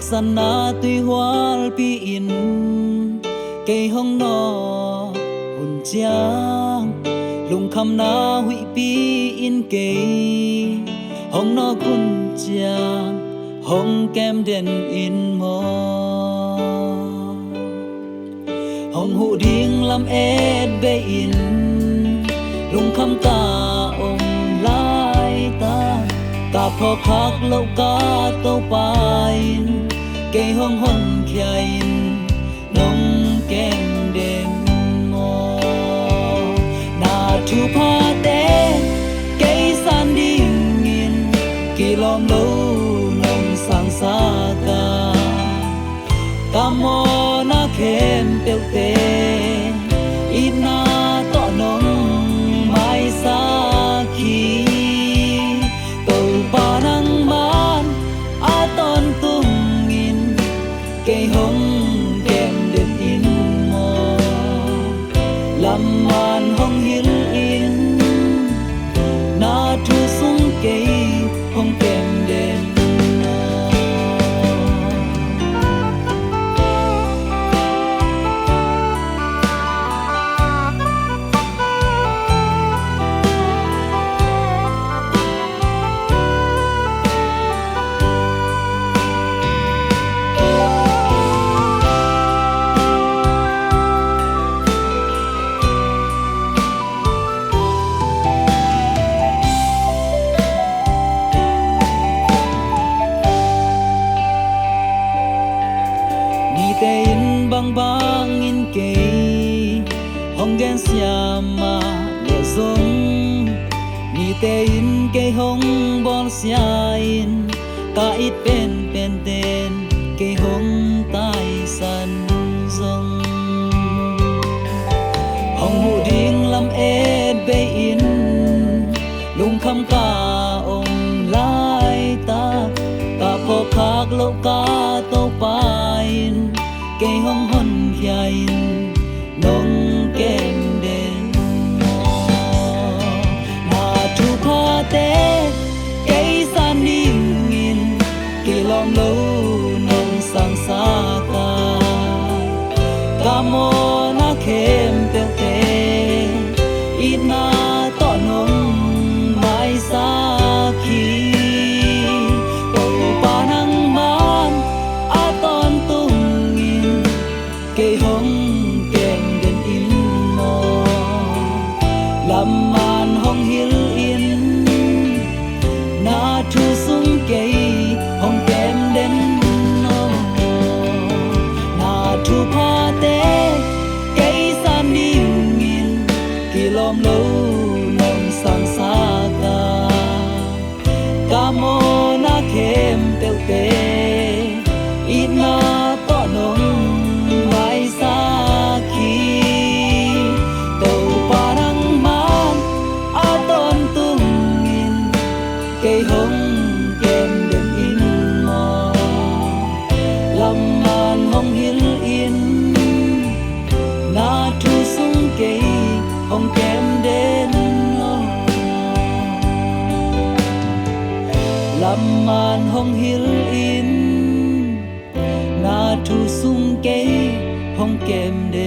san na tuy hoa pi in cây hong no hồn chiang lùng khăm na hủy pi in cây hong no kun chiang hong kem đen in mò hong hụ điên làm ết bê in lùng khăm ta ôm lại ta ta phò khắc lâu ca tâu pain cây hong hon khain nong kem đen mò na thu pa te cây san đi nghìn kỳ lom lâu nong sang xa ca ta mò na khem teu te ina to nong mai sa khi tàu pa nang man a ton tung in cây hong kem đen in mò làm man hong hil in na thu sung cây hong kem đen in bang bang in cây hong gen siama le zong ni te in cây hong bon sia in ta ít pen pen ten cây hong tai san zong hong hu ding lam ed be in lung kham ka om lai ta ta pho khak lo ka to pain cây hong hon khain nong kem đen mò na thu pha te cây san đi nghìn kỳ lom lâu nong sang xa ca ca mò na khem teu te ina to nong mai sa khi pa nang man a ton tung cây hong kem đen in mò làm man hong hil in na thu sung cây hong kem đen no na thu pha te cây san đi nghìn kỳ lom lâu nong sang xa ca ca mò na khem teu te ina to nong mai sa khi tàu pa nang man a ton tung in cây hong kem đen in mò làm man hong hil in na thu sung cây hong kem đen làm man hong hil in na thu sung cây hong kem đen